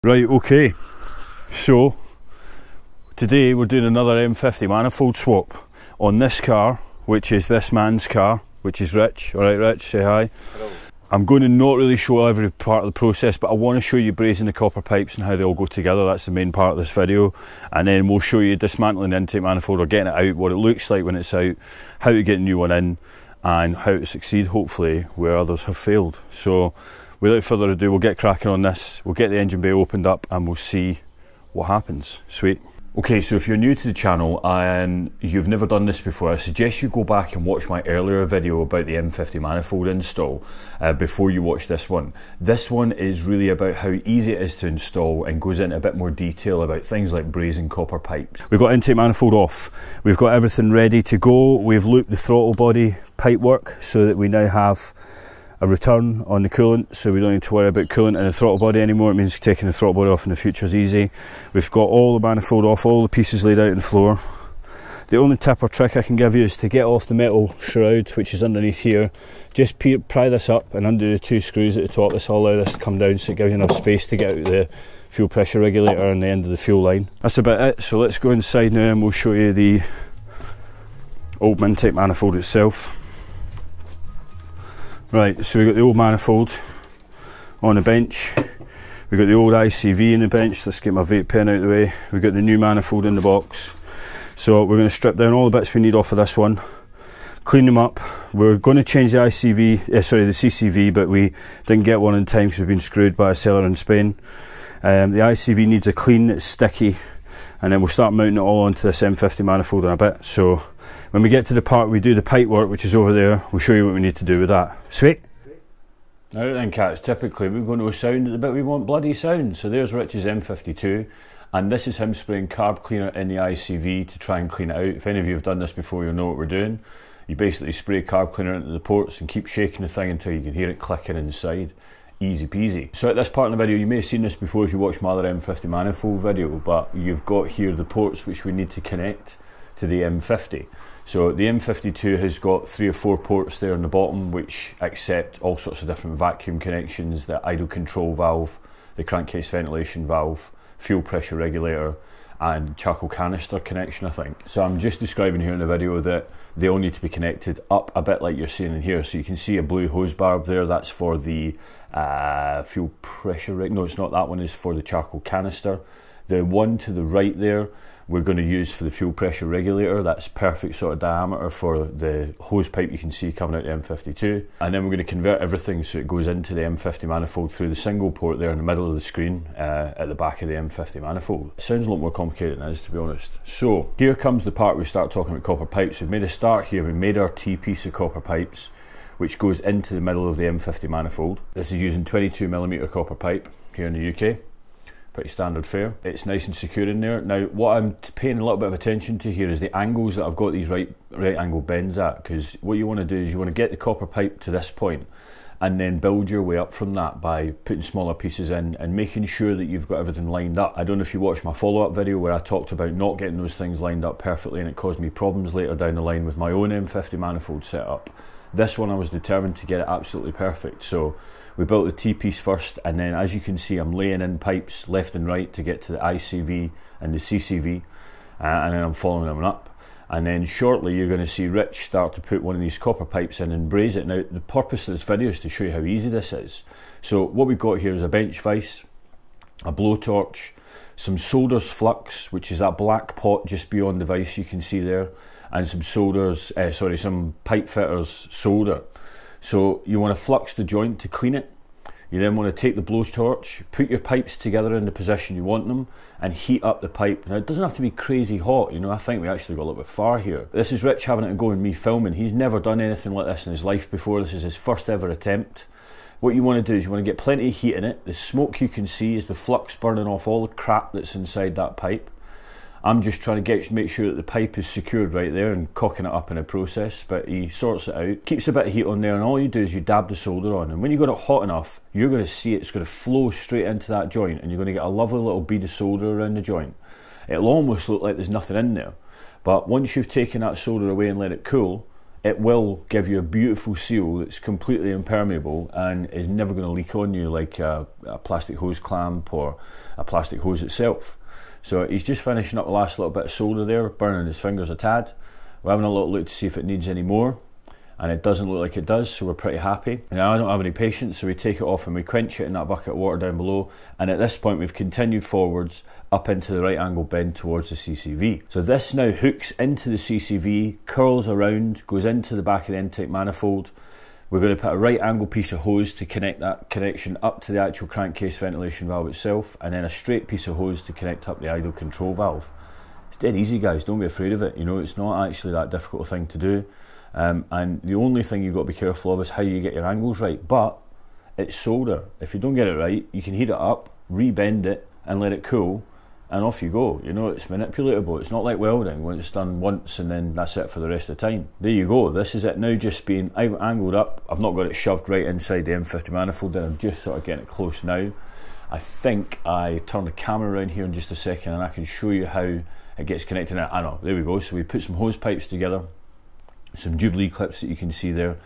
Right, okay, so today we're doing another M50 manifold swap on this car, which is this man's car, which is Rich. Alright Rich, say hi. Hello. I'm going to not really show every part of the process, but I want to show you brazing the copper pipes and how they all go together. That's the main part of this video, and then we'll show you dismantling the intake manifold or getting it out, what it looks like when it's out, how to get a new one in, and how to succeed hopefully where others have failed. So without further ado, we'll get cracking on this, we'll get the engine bay opened up and we'll see what happens. Sweet. Okay, so if you're new to the channel and you've never done this before, I suggest you go back and watch my earlier video about the M50 manifold install before you watch this one. This one is really about how easy it is to install and goes into a bit more detail about things like brazing copper pipes. We've got intake manifold off, we've got everything ready to go, we've looped the throttle body pipework so that we now have a return on the coolant, so we don't need to worry about coolant in the throttle body anymore. It means taking the throttle body off in the future is easy. We've got all the manifold off, all the pieces laid out on the floor. The only tip or trick I can give you is to get off the metal shroud, which is underneath here. Just pry this up and undo the two screws at the top. This will allow this to come down so it gives you enough space to get out the fuel pressure regulator and the end of the fuel line. That's about it, so let's go inside now and we'll show you the old intake manifold itself. Right, so we've got the old manifold on the bench, we've got the old ICV in the bench. Let's get my vape pen out of the way. We've got the new manifold in the box. So we're going to strip down all the bits we need off of this one, clean them up. We're going to change the ICV, the CCV, but we didn't get one in time because we've been screwed by a seller in Spain. The ICV needs a clean, it's sticky, and then we'll start mounting it all onto this M50 manifold in a bit. So when we get to the part we do the pipe work, which is over there, we'll show you what we need to do with that. Sweet. Now then cats, typically we're going to sound at the bit we want bloody sound. So there's Rich's M52, and this is him spraying carb cleaner in the ICV to try and clean it out. If any of you have done this before, you'll know what we're doing. You basically spray carb cleaner into the ports and keep shaking the thing until you can hear it clicking inside. Easy peasy. So at this part in the video, you may have seen this before if you watched my other M50 manifold video, but you've got here the ports which we need to connect to the M50. So the M52 has got 3 or 4 ports there on the bottom which accept all sorts of different vacuum connections, the idle control valve, the crankcase ventilation valve, fuel pressure regulator and charcoal canister connection, I think. So I'm just describing here in the video that they all need to be connected up a bit like you're seeing in here. So you can see a blue hose barb there, that's for the fuel pressure no, it's not, that one is for the charcoal canister. The one to the right there we're going to use for the fuel pressure regulator. That's perfect sort of diameter for the hose pipe you can see coming out the M52. And then we're going to convert everything so it goes into the M50 manifold through the single port there in the middle of the screen at the back of the M50 manifold. It sounds a lot more complicated than it is, to be honest. So here comes the part we start talking about copper pipes. We've made a start here, we made our T-piece of copper pipes which goes into the middle of the M50 manifold. This is using 22mm copper pipe here in the UK. Pretty standard fare. It's nice and secure in there. Now what I'm paying a little bit of attention to here is the angles that I've got these right angle bends at, because what you want to do is you want to get the copper pipe to this point and then build your way up from that by putting smaller pieces in and making sure that you've got everything lined up. I don't know if you watched my follow-up video where I talked about not getting those things lined up perfectly and it caused me problems later down the line with my own M50 manifold setup. This one I was determined to get it absolutely perfect. So we built the T-piece first, and then as you can see I'm laying in pipes left and right to get to the ICV and the CCV, and then I'm following them up. And then shortly you're going to see Rich start to put one of these copper pipes in and braze it. Now the purpose of this video is to show you how easy this is. So what we've got here is a bench vise, a blowtorch, some solder's flux, which is that black pot just beyond the vise you can see there, and some some pipe fitters solder. So you want to flux the joint to clean it. You then want to take the blowtorch, put your pipes together in the position you want them and heat up the pipe. Now it doesn't have to be crazy hot, you know, I think we actually got a little bit far here. This is Rich having it a go and me filming. He's never done anything like this in his life before. This is his first ever attempt. What you want to do is you want to get plenty of heat in it. The smoke you can see is the flux burning off all the crap that's inside that pipe. I'm just trying to make sure that the pipe is secured right there and cocking it up in a process, but he sorts it out, keeps a bit of heat on there, and all you do is you dab the solder on, and when you got it hot enough you're going to see it's going to flow straight into that joint and you're going to get a lovely little bead of solder around the joint. It'll almost look like there's nothing in there, but once you've taken that solder away and let it cool, it will give you a beautiful seal that's completely impermeable and is never going to leak on you like a plastic hose clamp or a plastic hose itself. So he's just finishing up the last little bit of solder there, burning his fingers a tad. We're having a little look to see if it needs any more, and it doesn't look like it does, so we're pretty happy. Now I don't have any patience, so we take it off and we quench it in that bucket of water down below, and at this point we've continued forwards up into the right angle bend towards the CCV. So this now hooks into the CCV, curls around, goes into the back of the intake manifold. We're going to put a right angle piece of hose to connect that connection up to the actual crankcase ventilation valve itself, and then a straight piece of hose to connect up the idle control valve. It's dead easy, guys, don't be afraid of it. You know, it's not actually that difficult a thing to do. And the only thing you've got to be careful of is how you get your angles right. But it's solder. If you don't get it right, you can heat it up, rebend it and let it cool, and off you go. You know, it's manipulatable. It's not like welding when it's done once and then that's it for the rest of the time. There you go. This is it now, just being angled up. I've not got it shoved right inside the M50 manifold, and I'm just sort of getting it close now. I think I turn the camera around here in just a second and I can show you how it gets connected. I know, there we go. So we put some hose pipes together, some Jubilee clips that you can see there.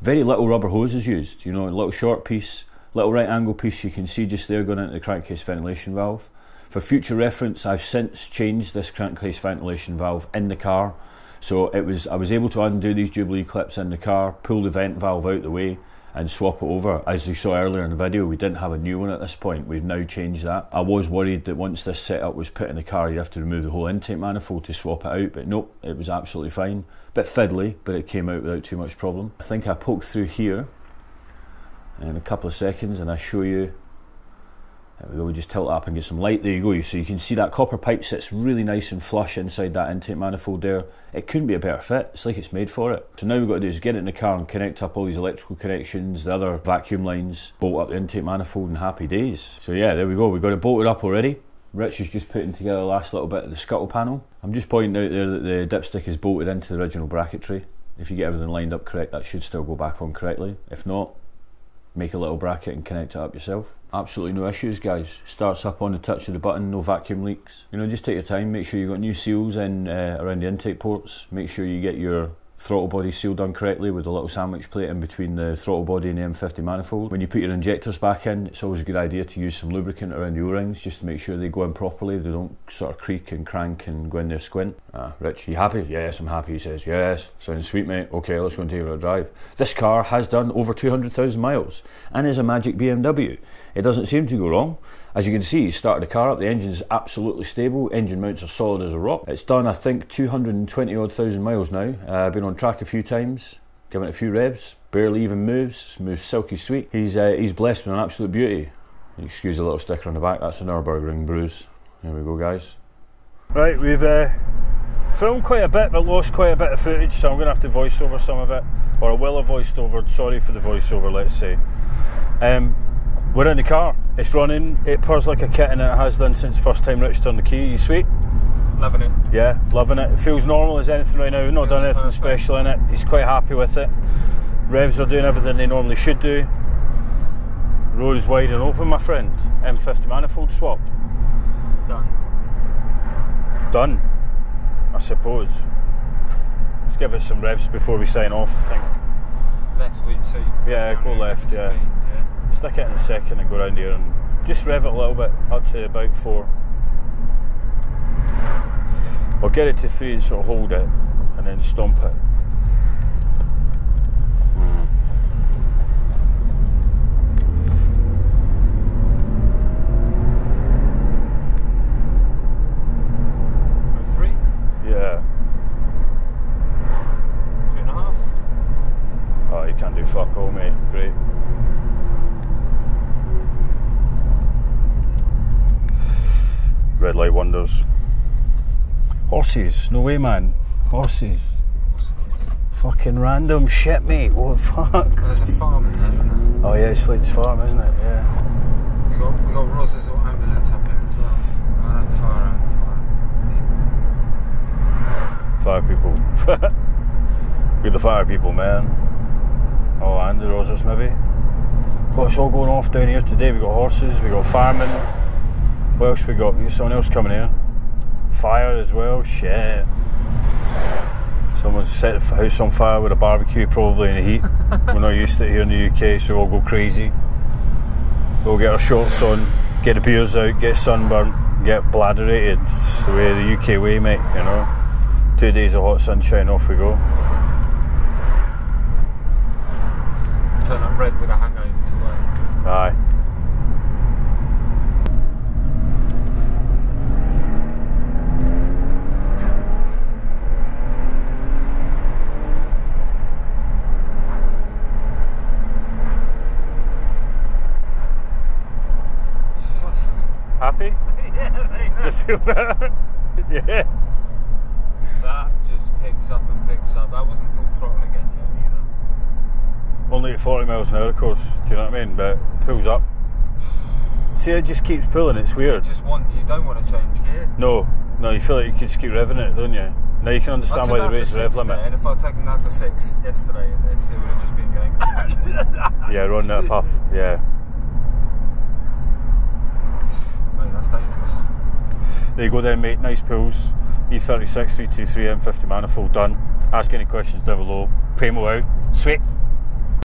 Very little rubber hose is used, you know, a little short piece, little right angle piece you can see just there going into the crankcase ventilation valve. For future reference, I've since changed this crankcase ventilation valve in the car. So I was able to undo these Jubilee clips in the car, pull the vent valve out the way and swap it over. As you saw earlier in the video, we didn't have a new one at this point. We've now changed that. I was worried that once this setup was put in the car, you'd have to remove the whole intake manifold to swap it out, but nope, it was absolutely fine. Bit fiddly, but it came out without too much problem. I think I poked through here in a couple of seconds and I show you. There we go, we just tilt it up and get some light. There you go. So you can see that copper pipe sits really nice and flush inside that intake manifold there. It couldn't be a better fit. It's like it's made for it. So now we've got to do is get it in the car and connect up all these electrical connections, the other vacuum lines, bolt up the intake manifold, and happy days. So yeah, there we go. We've got it bolted up already. Rich is just putting together the last little bit of the scuttle panel. I'm just pointing out there that the dipstick is bolted into the original bracketry. If you get everything lined up correct, that should still go back on correctly. If not, make a little bracket and connect it up yourself. Absolutely no issues, guys. Starts up on the touch of the button, no vacuum leaks. You know, just take your time, make sure you've got new seals in around the intake ports. Make sure you get your throttle body seal done correctly with a little sandwich plate in between the throttle body and the M50 manifold. When you put your injectors back in, it's always a good idea to use some lubricant around the O-rings just to make sure they go in properly, they don't sort of creak and crank and go in there squint. Rich, you happy? Yes, I'm happy, he says. Yes, sounds sweet, mate. Okay, let's go and take it for a drive. This car has done over 200,000 miles and is a magic BMW. It doesn't seem to go wrong. As you can see, he started the car up, the engine is absolutely stable, engine mounts are solid as a rock. It's done, I think, 220 odd thousand miles now. Been on track a few times, given it a few revs, barely even moves silky sweet. He's blessed with an absolute beauty. Excuse the little sticker on the back, that's a Nürburgring bruise. There we go, guys. Right, we've filmed quite a bit but lost quite a bit of footage, so I'm going to have to voice over some of it, or I will have voiced over, sorry for the voiceover, let's say. We're in the car, it's running, it purrs like a kitten, and it has done since the first time Rich turned the key. You sweet? Loving it. Yeah, loving it. It feels normal as anything right now, we've not done anything special in it. He's quite happy with it. Revs are doing everything they normally should do. Road is wide and open, my friend. M50 manifold swap. Done, I suppose. Let's give it some revs before we sign off, I think. Left, so yeah, go left, yeah. Speeds, yeah. Stick it in a second and go around here and just rev it a little bit up to about 4. Or get it to 3 and sort of hold it and then stomp it. Yeah. 2.5. Oh, you can't do fuck all, mate. Great. Red light wonders. Horses. No way, man. Horses. Fucking random shit, mate. What the fuck? There's a farm in there, isn't there? Oh yeah, Slade's farm, isn't it? Yeah. We got Ross's little ambulance up here as well. Fire people. We're the fire people, man. Oh, and the Rosers maybe. Got us all going off down here today. We got horses, we got firemen. What else we got? We got someone else coming here. Fire as well. Shit. Someone's set the house on fire with a barbecue, probably in the heat. We're not used to it here in the UK, so we'll go crazy. We'll get our shorts on, get the beers out, get sunburnt, get bladderated. It's the way, the UK way, mate, you know. 2 days of hot sunshine, off we go. Turn up red with a hangover to work. Aye. Happy? Yeah, mate. Does it feel better? Yeah. That just picks up and picks up. That wasn't full throttle again yet either. Only at 40 miles an hour, of course, do you know what I mean? But it pulls up. See, it just keeps pulling, it's weird. You don't want to change gear. No, you feel like you could just keep revving it, don't you? Now you can understand why they raised the rev limit. And if I'd taken that to 6 yesterday in this, it would have just been going. Yeah, running out a puff, yeah. Mate, that's dangerous. There you go then, mate, nice pulls. E36 323 M50 manifold done. Ask any questions down below. Paymo out. Sweet.